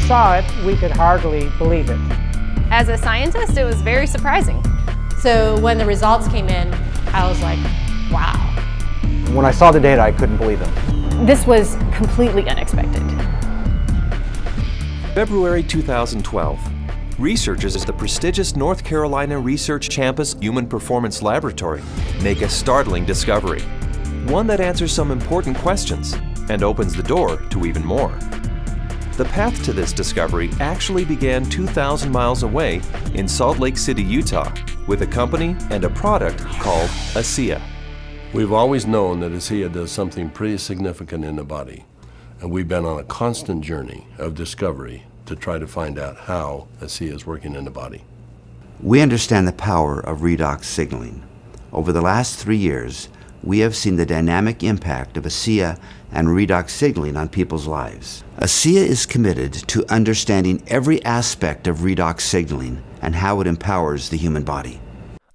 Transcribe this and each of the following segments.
saw it, we could hardly believe it. As a scientist, it was very surprising. So when the results came in, I was like, wow. When I saw the data, I couldn't believe them. This was completely unexpected. February 2012. Researchers at the prestigious North Carolina Research Campus Human Performance Laboratory make a startling discovery. One that answers some important questions and opens the door to even more. The path to this discovery actually began 2,000 miles away in Salt Lake City, Utah, with a company and a product called ASEA. We've always known that ASEA does something pretty significant in the body, and we've been on a constant journey of discovery to try to find out how ASEA is working in the body. We understand the power of redox signaling. Over the last 3 years, we have seen the dynamic impact of ASEA and redox signaling on people's lives. ASEA is committed to understanding every aspect of redox signaling and how it empowers the human body.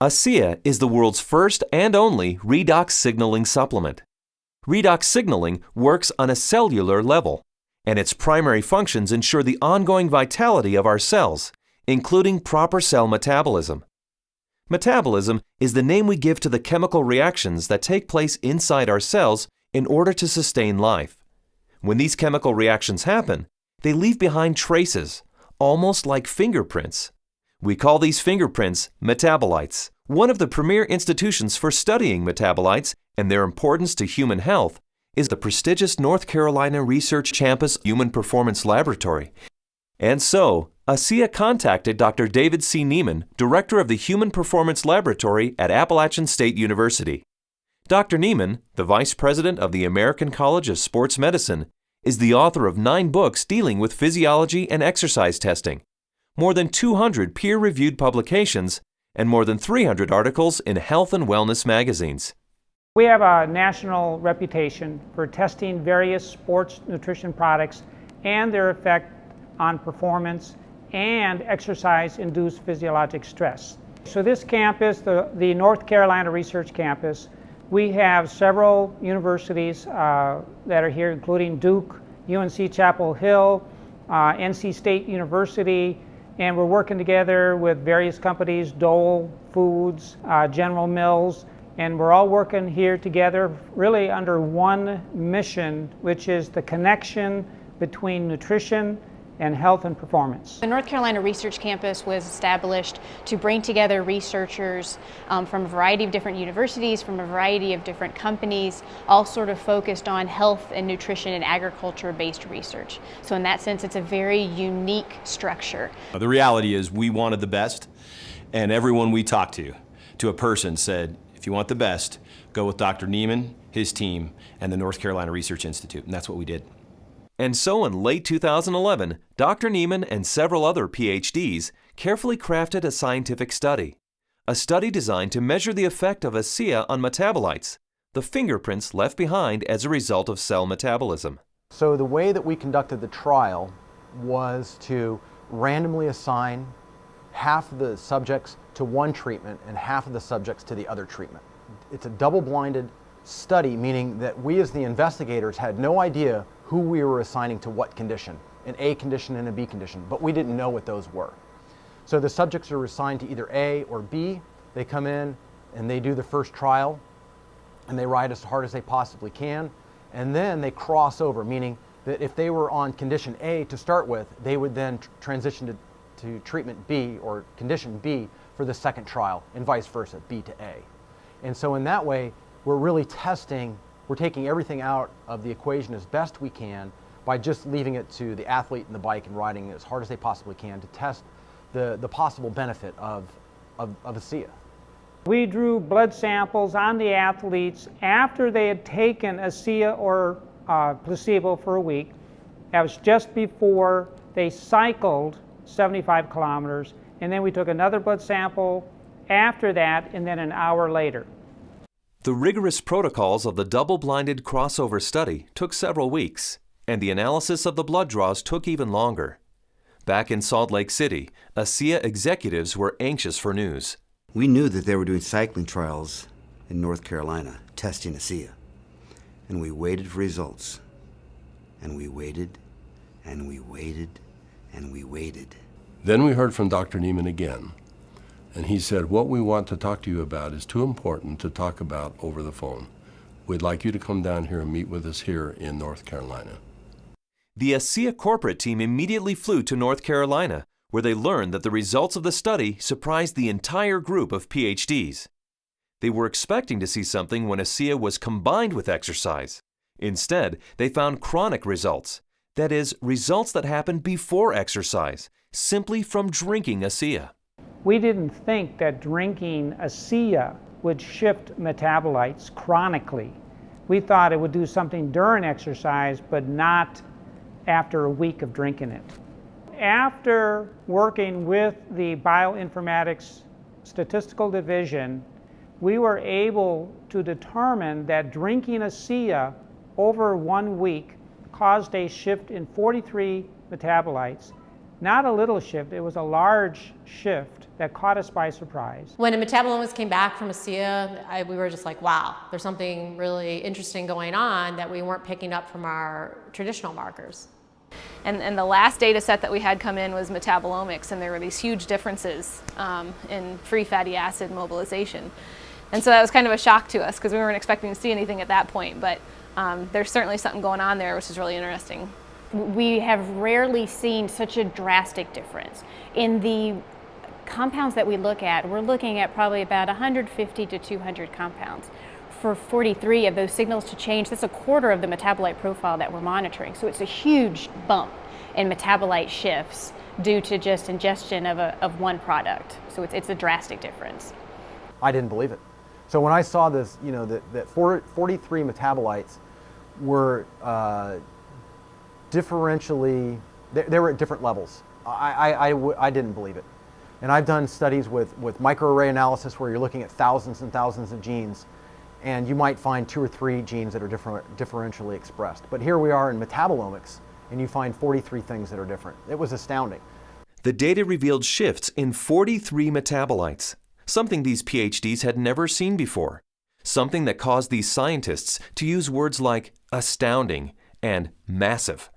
ASEA is the world's first and only redox signaling supplement. Redox signaling works on a cellular level, and its primary functions ensure the ongoing vitality of our cells, including proper cell metabolism. Metabolism is the name we give to the chemical reactions that take place inside our cells in order to sustain life. When these chemical reactions happen, they leave behind traces, almost like fingerprints. We call these fingerprints metabolites. One of the premier institutions for studying metabolites and their importance to human health is the prestigious North Carolina Research Campus Human Performance Laboratory. And so, ASEA contacted Dr. David C. Nieman, director of the Human Performance Laboratory at Appalachian State University. Dr. Nieman, the vice president of the American College of Sports Medicine, is the author of 9 books dealing with physiology and exercise testing, more than 200 peer-reviewed publications, and more than 300 articles in health and wellness magazines. We have a national reputation for testing various sports nutrition products and their effect on performance and exercise-induced physiologic stress. So this campus, the North Carolina Research Campus, we have several universities that are here, including Duke, UNC Chapel Hill, NC State University, and we're working together with various companies, Dole Foods, General Mills, and we're all working here together really under one mission, which is the connection between nutrition and health and performance. The North Carolina Research Campus was established to bring together researchers from a variety of different universities, from a variety of different companies, all sort of focused on health and nutrition and agriculture-based research. So in that sense, it's a very unique structure. The reality is we wanted the best, and everyone we talked to a person said, if you want the best, go with Dr. Nieman, his team, and the North Carolina Research Institute, and that's what we did. And so in late 2011, Dr. Nieman and several other PhDs carefully crafted a scientific study. A study designed to measure the effect of ASEA on metabolites, the fingerprints left behind as a result of cell metabolism. So the way that we conducted the trial was to randomly assign half of the subjects to one treatment and half of the subjects to the other treatment. It's a double-blinded study, meaning that we as the investigators had no idea who we were assigning to what condition, an A condition and a B condition, but we didn't know what those were. So the subjects are assigned to either A or B. They come in and they do the first trial and they ride as hard as they possibly can, and then they cross over, meaning that if they were on condition A to start with, they would then transition to treatment B or condition B for the second trial, and vice versa, B to A. And so in that way, we're really testing, we're taking everything out of the equation as best we can by just leaving it to the athlete and the bike and riding as hard as they possibly can to test the possible benefit of ASEA. We drew blood samples on the athletes after they had taken ASEA or placebo for a week. That was just before they cycled 75 kilometers, and then we took another blood sample after that, and then an hour later. The rigorous protocols of the double-blinded crossover study took several weeks, and the analysis of the blood draws took even longer. Back in Salt Lake City, ASEA executives were anxious for news. We knew that they were doing cycling trials in North Carolina, testing ASEA. And we waited for results. And we waited, and we waited, and we waited. Then we heard from Dr. Nieman again, and he said, what we want to talk to you about is too important to talk about over the phone. We'd like you to come down here and meet with us here in North Carolina. The ASEA corporate team immediately flew to North Carolina, where they learned that the results of the study surprised the entire group of PhDs. They were expecting to see something when ASEA was combined with exercise. Instead, they found chronic results. That is, results that happen before exercise, simply from drinking ASEA. We didn't think that drinking ASEA would shift metabolites chronically. We thought it would do something during exercise, but not after a week of drinking it. After working with the Bioinformatics Statistical Division, we were able to determine that drinking ASEA over 1 week caused a shift in 43 metabolites. Not a little shift, it was a large shift that caught us by surprise. When a metabolomics came back from ASEA, we were just like, wow, there's something really interesting going on that we weren't picking up from our traditional markers. And the last data set that we had come in was metabolomics, and there were these huge differences in free fatty acid mobilization. And so that was kind of a shock to us because we weren't expecting to see anything at that point, but there's certainly something going on there which is really interesting. We have rarely seen such a drastic difference. In the compounds that we look at, we're looking at probably about 150 to 200 compounds. For 43 of those signals to change, that's a quarter of the metabolite profile that we're monitoring. So it's a huge bump in metabolite shifts due to just ingestion of one product. So it's a drastic difference. I didn't believe it. So when I saw this, you know, that 43 metabolites were differentially, they were at different levels. I didn't believe it. And I've done studies with microarray analysis where you're looking at thousands and thousands of genes, and you might find 2 or 3 genes that are differentially expressed. But here we are in metabolomics, and you find 43 things that are different. It was astounding. The data revealed shifts in 43 metabolites, something these PhDs had never seen before, something that caused these scientists to use words like astounding and massive.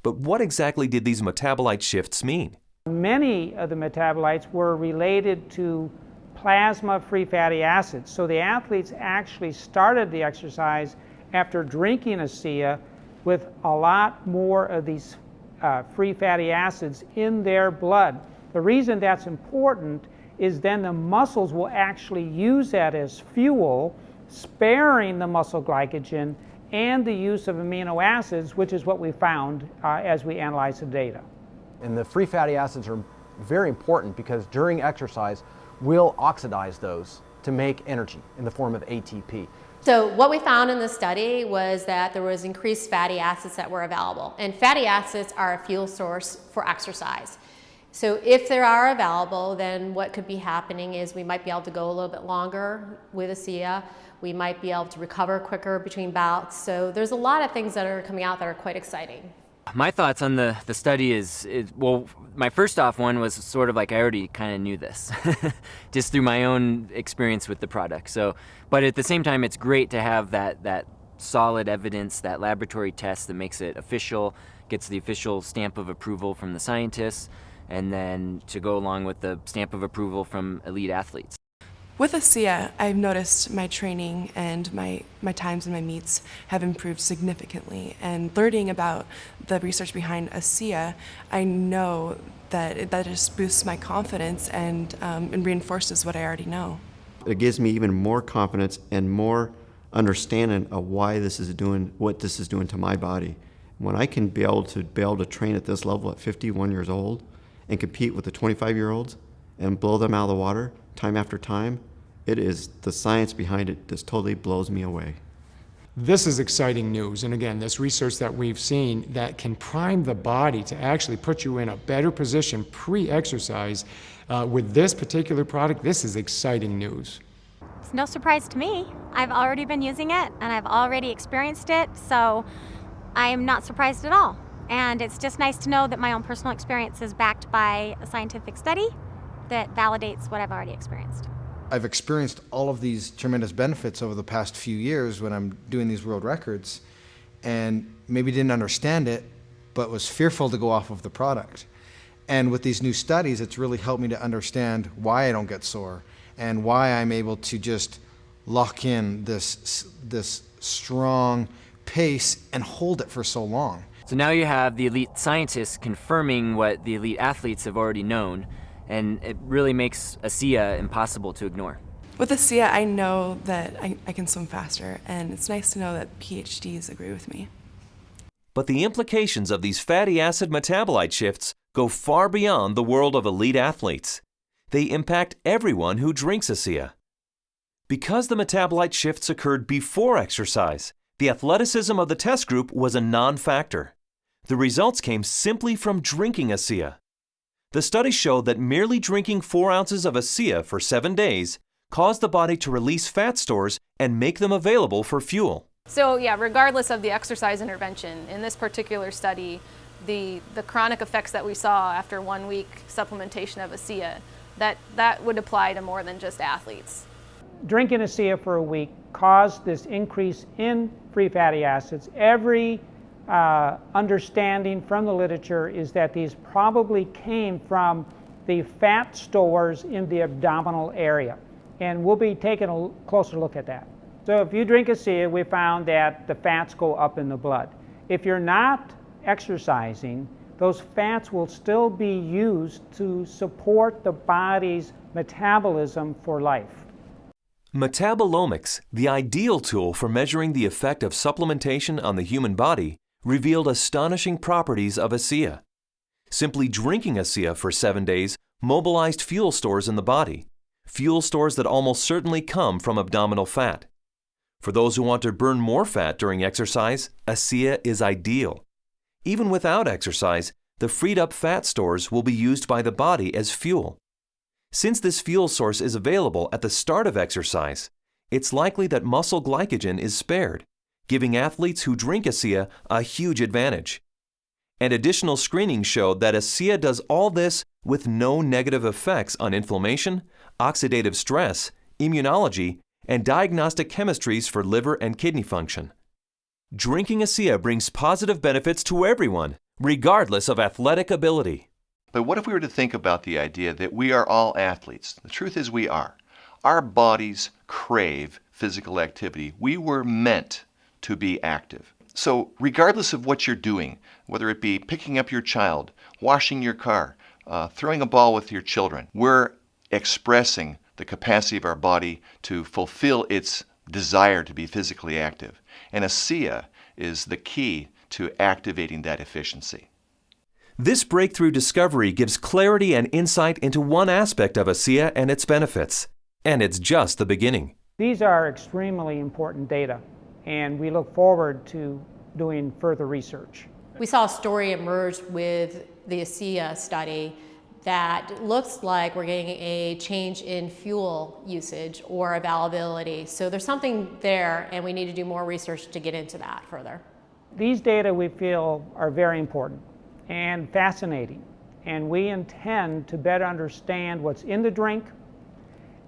But what exactly did these metabolite shifts mean? Many of the metabolites were related to plasma free fatty acids. So the athletes actually started the exercise after drinking ASEA with a lot more of these free fatty acids in their blood. The reason that's important is then the muscles will actually use that as fuel, sparing the muscle glycogen and the use of amino acids, which is what we found as we analyzed the data. And the free fatty acids are very important because during exercise, we'll oxidize those to make energy in the form of ATP. So what we found in the study was that there was increased fatty acids that were available. And fatty acids are a fuel source for exercise. So if they are available, then what could be happening is we might be able to go a little bit longer with ASEA. We might be able to recover quicker between bouts. So there's a lot of things that are coming out that are quite exciting. My thoughts on the study is, well, my first off one was sort of like I already kind of knew this, just through my own experience with the product. So, but at the same time, it's great to have that solid evidence, that laboratory test that makes it official, gets the official stamp of approval from the scientists, and then to go along with the stamp of approval from elite athletes. With ASEA, I've noticed my training and my times in my meets have improved significantly. And learning about the research behind ASEA, I know that just boosts my confidence and reinforces what I already know. It gives me even more confidence and more understanding of why this is doing what this is doing to my body. When I can be able to train at this level at 51 years old and compete with the 25-year-olds and blow them out of the water time after time, it is the science behind it just totally blows me away. This is exciting news, and again, this research that we've seen that can prime the body to actually put you in a better position pre-exercise with this particular product, this is exciting news. It's no surprise to me. I've already been using it, and I've already experienced it, so I'm not surprised at all. And it's just nice to know that my own personal experience is backed by a scientific study that validates what I've already experienced. I've experienced all of these tremendous benefits over the past few years when I'm doing these world records, and maybe didn't understand it, but was fearful to go off of the product. And with these new studies, it's really helped me to understand why I don't get sore and why I'm able to just lock in this strong pace and hold it for so long. So now you have the elite scientists confirming what the elite athletes have already known, and it really makes ASEA impossible to ignore. With ASEA, I know that I can swim faster, and it's nice to know that PhDs agree with me. But the implications of these fatty acid metabolite shifts go far beyond the world of elite athletes. They impact everyone who drinks ASEA. Because the metabolite shifts occurred before exercise, the athleticism of the test group was a non-factor. The results came simply from drinking ASEA. The study showed that merely drinking 4 ounces of ASEA for 7 days caused the body to release fat stores and make them available for fuel. So yeah, regardless of the exercise intervention, in this particular study, the chronic effects that we saw after 1 week supplementation of ASEA, that would apply to more than just athletes. Drinking ASEA for a week caused this increase in free fatty acids. Every understanding from the literature is that these probably came from the fat stores in the abdominal area. And we'll be taking a closer look at that. So if you drink ASEA, we found that the fats go up in the blood. If you're not exercising, those fats will still be used to support the body's metabolism for life. Metabolomics, the ideal tool for measuring the effect of supplementation on the human body, revealed astonishing properties of ASEA. Simply drinking ASEA for 7 days mobilized fuel stores in the body, fuel stores that almost certainly come from abdominal fat. For those who want to burn more fat during exercise, ASEA is ideal. Even without exercise, the freed up fat stores will be used by the body as fuel. Since this fuel source is available at the start of exercise, it's likely that muscle glycogen is spared, giving athletes who drink ASEA a huge advantage. And additional screening showed that ASEA does all this with no negative effects on inflammation, oxidative stress, immunology, and diagnostic chemistries for liver and kidney function. Drinking ASEA brings positive benefits to everyone, regardless of athletic ability. But what if we were to think about the idea that we are all athletes? The truth is we are. Our bodies crave physical activity. We were meant to be active. So regardless of what you're doing, whether it be picking up your child, washing your car, throwing a ball with your children, we're expressing the capacity of our body to fulfill its desire to be physically active. And ASEA is the key to activating that efficiency. This breakthrough discovery gives clarity and insight into one aspect of ASEA and its benefits. And it's just the beginning. These are extremely important data, and we look forward to doing further research. We saw a story emerge with the ASEA study that looks like we're getting a change in fuel usage or availability. So there's something there, and we need to do more research to get into that further. These data we feel are very important and fascinating, and we intend to better understand what's in the drink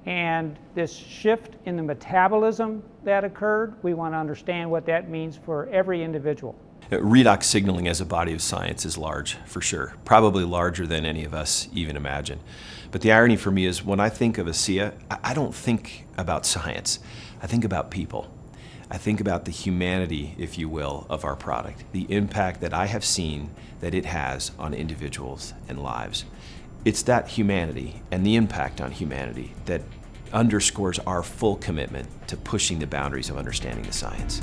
and this shift in the metabolism that occurred. We want to understand what that means for every individual. Redox signaling as a body of science is large, for sure. Probably larger than any of us even imagine. But the irony for me is when I think of ASEA, I don't think about science. I think about people. I think about the humanity, if you will, of our product, the impact that I have seen that it has on individuals and lives. It's that humanity and the impact on humanity that underscores our full commitment to pushing the boundaries of understanding the science.